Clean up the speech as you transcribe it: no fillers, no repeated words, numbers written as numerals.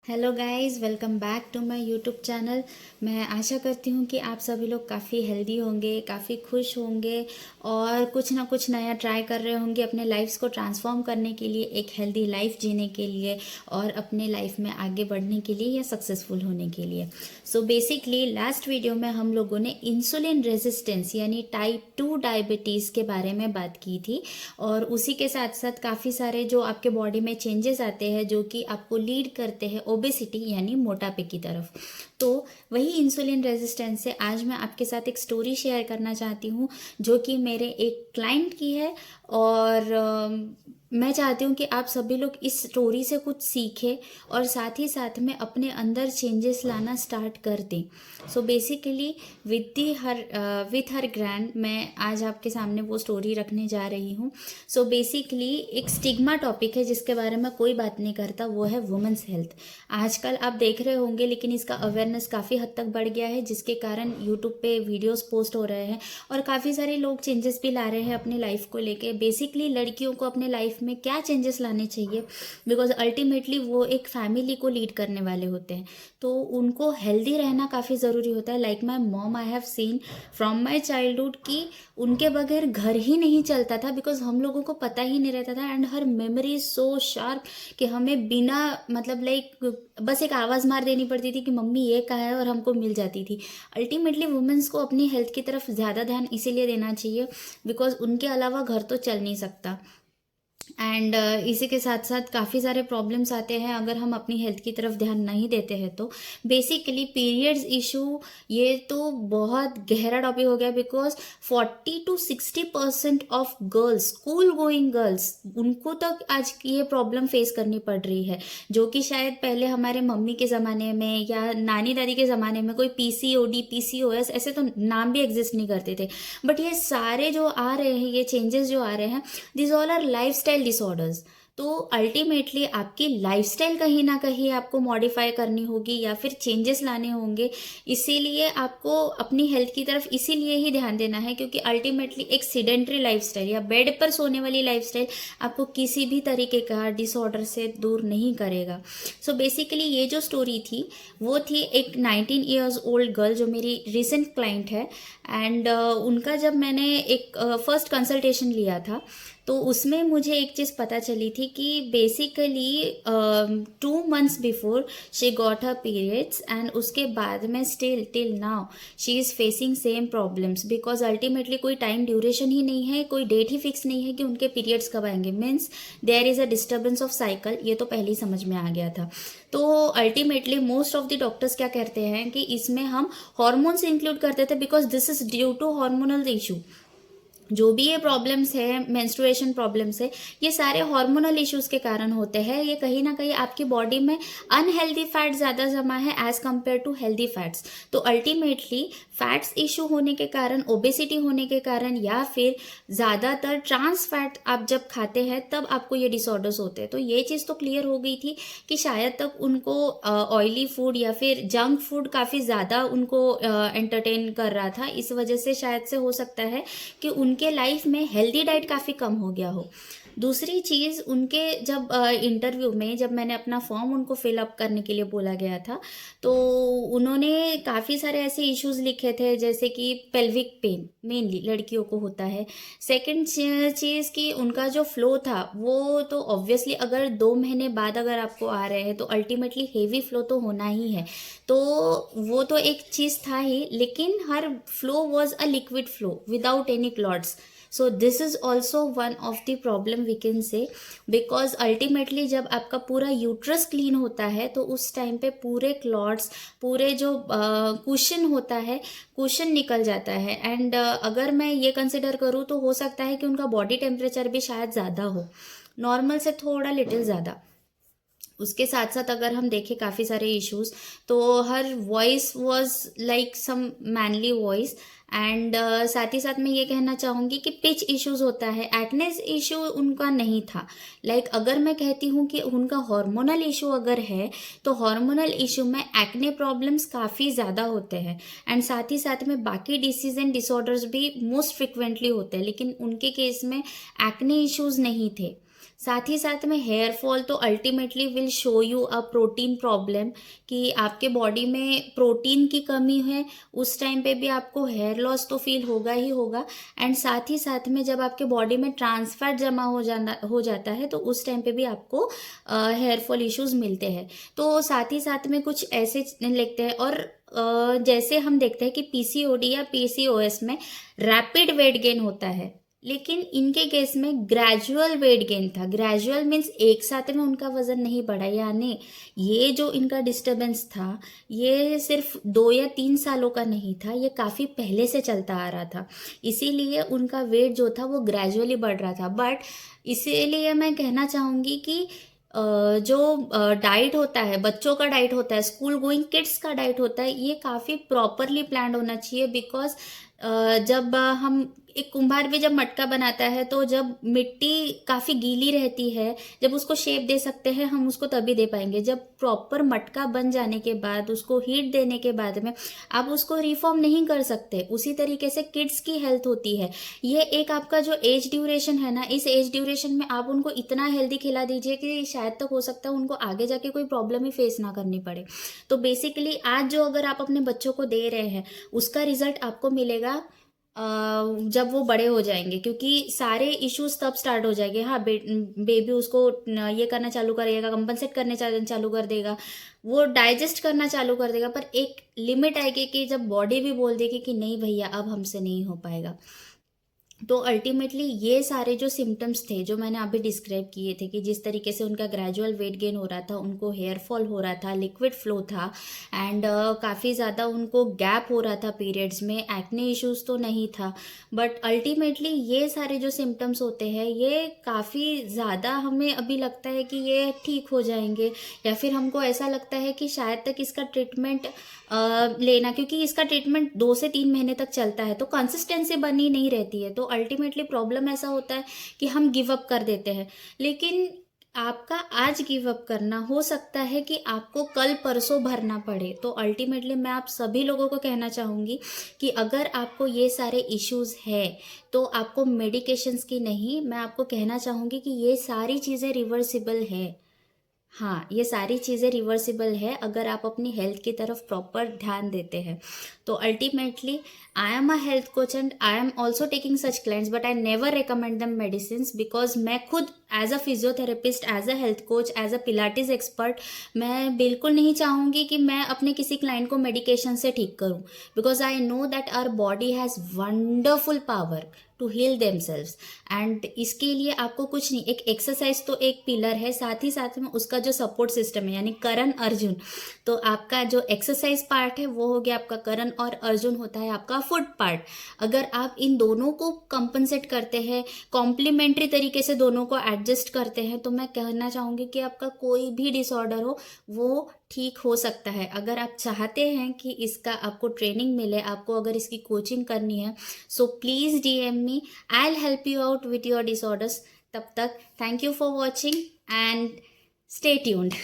Hello guys, welcome back to my YouTube channel. मैं आशा करती हूँ कि आप सभी लोग काफ़ी हेल्दी होंगे, काफ़ी खुश होंगे और कुछ ना कुछ नया ट्राई कर रहे होंगे अपने लाइफ्स को ट्रांसफॉर्म करने के लिए, एक हेल्दी लाइफ जीने के लिए और अपने लाइफ में आगे बढ़ने के लिए या सक्सेसफुल होने के लिए। सो बेसिकली लास्ट वीडियो में हम लोगों ने इंसुलिन रेजिस्टेंस यानी टाइप 2 डायबिटीज़ के बारे में बात की थी और उसी के साथ साथ काफ़ी सारे जो आपके बॉडी में चेंजेस आते हैं जो कि आपको लीड करते हैं ओबेसिटी यानी मोटापे की तरफ। तो वही इंसुलिन रेजिस्टेंस से आज मैं आपके साथ एक स्टोरी शेयर करना चाहती हूँ जो कि मेरे एक क्लाइंट की है और मैं चाहती हूँ कि आप सभी लोग इस स्टोरी से कुछ सीखें और साथ ही साथ में अपने अंदर चेंजेस लाना स्टार्ट कर दें। So basically with her grand मैं आज आपके सामने वो स्टोरी रखने जा रही हूँ। सो बेसिकली एक स्टिग्मा टॉपिक है जिसके बारे में कोई बात नहीं करता, वो है वुमेन्स हेल्थ। आजकल आप देख रहे होंगे लेकिन इसका अवेयरनेस काफ़ी हद तक बढ़ गया है जिसके कारण यूट्यूब पे वीडियोस पोस्ट हो रहे हैं और काफ़ी सारे लोग चेंजेस भी ला रहे हैं अपनी लाइफ को लेके। बेसिकली लड़कियों को अपने लाइफ में क्या चेंजेस लाने चाहिए, बिकॉज अल्टीमेटली वो एक फैमिली को लीड करने वाले होते हैं, तो उनको हेल्दी रहना काफ़ी ज़रूरी होता है। Like my mom, I have seen from my childhood कि उनके बगैर घर ही नहीं चलता था बिकॉज हम लोगों को पता ही नहीं रहता था। And her memory is so sharp कि हमें बिना मतलब लाइक बस एक आवाज़ मार देनी पड़ती थी कि मम्मी ये कहा है और हमको मिल जाती थी। अल्टीमेटली वुमेन्स को अपनी हेल्थ की तरफ ज़्यादा ध्यान इसीलिए देना चाहिए बिकॉज उनके अलावा घर तो चल नहीं सकता। एंड इसी के साथ साथ काफ़ी सारे प्रॉब्लम्स आते हैं अगर हम अपनी हेल्थ की तरफ ध्यान नहीं देते हैं तो। बेसिकली पीरियड्स इशू ये तो बहुत गहरा टॉपिक हो गया because 40 to 60% of girls, school going girls, उनको तक आज ये प्रॉब्लम फेस करनी पड़ रही है जो कि शायद पहले हमारे मम्मी के ज़माने में या नानी दादी के ज़माने में कोई पीसीओडी, पीसीओएस ऐसे तो नाम भी एग्जिस्ट नहीं करते थे। बट ये सारे जो आ रहे हैं, ये चेंजेस जो आ रहे हैं, this all are lifestyle disorders. तो अल्टीमेटली आपकी लाइफस्टाइल कहीं ना कहीं आपको मॉडिफाई करनी होगी या फिर चेंजेस लाने होंगे। इसीलिए आपको अपनी हेल्थ की तरफ इसीलिए ही ध्यान देना है क्योंकि अल्टीमेटली एक सीडेंट्री लाइफस्टाइल या बेड पर सोने वाली लाइफस्टाइल आपको किसी भी तरीके का डिसऑर्डर से दूर नहीं करेगा। सो बेसिकली ये जो स्टोरी थी वो थी एक 19 ईयर्स ओल्ड गर्ल जो मेरी रिसेंट क्लाइंट है। एंड उनका जब मैंने एक फर्स्ट कंसल्टेशन लिया था तो उसमें मुझे एक चीज़ पता चली थी कि basically 2 months before she got her periods and उसके बाद में still till now she is facing same problems because ultimately कोई टाइम ड्यूरेशन ही नहीं है, कोई डेट ही फिक्स नहीं है कि उनके पीरियड्स कब आएंगे। Means there is a disturbance of cycle, ये तो पहले ही समझ में आ गया था। तो ultimately most of the doctors क्या कहते हैं कि इसमें हम हॉर्मोन्स इंक्लूड करते थे because this is due to hormonal issue. जो भी ये प्रॉब्लम्स है, मेंस्ट्रुएशन प्रॉब्लम्स है, ये सारे हार्मोनल इश्यूज के कारण होते हैं। ये कहीं ना कहीं आपकी बॉडी में अनहेल्दी फैट ज़्यादा जमा है as compare to healthy fats. तो अल्टीमेटली फैट्स इशू होने के कारण, ओबेसिटी होने के कारण या फिर ज़्यादातर ट्रांस फैट आप जब खाते हैं तब आपको ये डिसऑर्डर्स होते हैं। तो ये चीज़ तो क्लियर हो गई थी कि शायद तक उनको ऑयली फूड या फिर जंक फूड काफ़ी ज़्यादा उनको एंटरटेन कर रहा था, इस वजह से शायद से हो सकता है कि उनके लाइफ में हेल्दी डाइट काफ़ी कम हो गया हो। दूसरी चीज़, उनके जब इंटरव्यू में जब मैंने अपना फॉर्म उनको फिलअप करने के लिए बोला गया था तो उन्होंने काफ़ी सारे ऐसे इश्यूज लिखे थे जैसे कि पेल्विक पेन मेनली लड़कियों को होता है। सेकंड चीज़ कि उनका जो फ्लो था वो तो ऑब्वियसली अगर 2 महीने बाद अगर आपको आ रहे हैं तो अल्टीमेटली हेवी फ्लो तो होना ही है। तो वो तो एक चीज़ था ही, लेकिन हर flow was a liquid flow without any clots. So this is also one of the problem we can say because ultimately जब आपका पूरा यूट्रस क्लीन होता है तो उस टाइम पे पूरे क्लॉट्स, पूरे जो कुशन होता है, कुशन निकल जाता है। एंड अगर मैं ये कंसिडर करूँ तो हो सकता है कि उनका बॉडी टेम्परेचर भी शायद ज़्यादा हो, नॉर्मल से थोड़ा लिटिल ज़्यादा। उसके साथ साथ अगर हम देखें काफ़ी सारे इश्यूज, तो हर voice was like some manly voice. And साथ ही साथ मैं ये कहना चाहूँगी कि पिच इश्यूज होता है, एक्नेस इशू उनका नहीं था। लाइक अगर मैं कहती हूँ कि उनका हार्मोनल इशू अगर है तो हार्मोनल इशू में एक्ने प्रॉब्लम्स काफ़ी ज़्यादा होते हैं एंड साथ ही साथ में बाकी डिसीज एंड डिसऑर्डर्स भी मोस्ट फ्रिक्वेंटली होते हैं, लेकिन उनके केस में एक्ने इश्यूज नहीं थे। साथ ही साथ में हेयर फॉल तो ultimately will show you a protein problem, कि आपके बॉडी में प्रोटीन की कमी है, उस टाइम पे भी आपको हेयर लॉस तो फील होगा ही होगा। एंड साथ ही साथ में जब आपके बॉडी में ट्रांस फैट जमा हो जाता है तो उस टाइम पे भी आपको हेयर फॉल इश्यूज मिलते हैं। तो साथ ही साथ में कुछ ऐसे लिखते हैं। और जैसे हम देखते हैं कि पीसीओडी या पीसीओएस में रैपिड वेट गेन होता है, लेकिन इनके केस में ग्रेजुअल वेट गेन था। ग्रेजुअल मीन्स एक साथ में उनका वजन नहीं बढ़ा, यानी ये जो इनका डिस्टरबेंस था ये सिर्फ 2 या 3 सालों का नहीं था, ये काफ़ी पहले से चलता आ रहा था। इसीलिए उनका वेट जो था वो ग्रेजुअली बढ़ रहा था। बट इसीलिए मैं कहना चाहूँगी कि जो डाइट होता है, बच्चों का डाइट होता है, स्कूल गोइंग किड्स का डाइट होता है, ये काफ़ी प्रॉपरली प्लान्ड होना चाहिए। बिकॉज जब हम एक कुम्हार भी जब मटका बनाता है तो जब मिट्टी काफ़ी गीली रहती है, जब उसको शेप दे सकते हैं हम उसको तभी दे पाएंगे जब प्रॉपर मटका बन जाने के बाद, उसको हीट देने के बाद में आप उसको रिफॉर्म नहीं कर सकते। उसी तरीके से किड्स की हेल्थ होती है। ये एक आपका जो एज ड्यूरेशन है ना, इस एज ड्यूरेशन में आप उनको इतना हेल्दी खिला दीजिए कि शायद तक हो सकता है उनको आगे जाके कोई प्रॉब्लम ही फेस ना करनी पड़े। तो बेसिकली आज जो अगर आप अपने बच्चों को दे रहे हैं उसका रिजल्ट आपको मिलेगा जब वो बड़े हो जाएंगे, क्योंकि सारे इश्यूज तब स्टार्ट हो जाएंगे। हाँ, बेबी उसको ये करना चालू करेगा, कंपनसेट करने चालू कर देगा, वो डाइजेस्ट करना चालू कर देगा, पर एक लिमिट आएगी कि जब बॉडी भी बोल देगी कि नहीं भैया अब हमसे नहीं हो पाएगा। तो अल्टीमेटली ये सारे जो सिम्टम्स थे जो मैंने अभी डिस्क्राइब किए थे, कि जिस तरीके से उनका ग्रेजुअल वेट गेन हो रहा था, उनको हेयर फॉल हो रहा था, लिक्विड फ्लो था, एंड काफ़ी ज़्यादा उनको गैप हो रहा था पीरियड्स में, एक्ने इश्यूज तो नहीं था, बट अल्टीमेटली ये सारे जो सिम्टम्स होते हैं ये काफ़ी ज़्यादा हमें अभी लगता है कि ये ठीक हो जाएंगे, या फिर हमको ऐसा लगता है कि शायद तक इसका ट्रीटमेंट लेना, क्योंकि इसका ट्रीटमेंट 2 से 3 महीने तक चलता है तो कंसिस्टेंसी बनी नहीं रहती है। तो अल्टीमेटली प्रॉब्लम ऐसा होता है कि हम गिव अप कर देते हैं। लेकिन आपका आज गिव अप करना हो सकता है कि आपको कल परसों भरना पड़े। तो अल्टीमेटली मैं आप सभी लोगों को कहना चाहूँगी कि अगर आपको ये सारे इश्यूज है तो आपको मेडिकेशंस की नहीं, मैं आपको कहना चाहूँगी कि ये सारी चीज़ें रिवर्सिबल है। हाँ, ये सारी चीज़ें रिवर्सिबल है अगर आप अपनी हेल्थ की तरफ प्रॉपर ध्यान देते हैं। तो ultimately I am a health coach and I am also taking such clients, but I never recommend them medicine, because मैं खुद as a physiotherapist, as a health coach, as a pilates expert, मैं बिल्कुल नहीं चाहूँगी कि मैं अपने किसी क्लाइंट को मेडिकेशन से ठीक करूँ, because I know that our body has wonderful power to heal themselves. And इसके लिए आपको कुछ नहीं, एक एक्सरसाइज तो एक पिलर है, साथ ही साथ में उसका जो सपोर्ट सिस्टम है यानी करण अर्जुन। तो आपका जो एक्सरसाइज पार्ट है वो हो गया आपका करण, और अर्जुन होता है आपका फुट पार्ट। अगर आप इन दोनों को कंपनसेट करते हैं, कॉम्प्लीमेंट्री तरीके से दोनों को एडजस्ट करते हैं, तो मैं कहना चाहूँगी कि आपका कोई भी डिसऑर्डर हो वो ठीक हो सकता है। अगर आप चाहते हैं कि इसका आपको ट्रेनिंग मिले, आपको अगर इसकी कोचिंग करनी है, so please DM me, I'll help you out with your disorders. तब तक thank you for watching and stay tuned.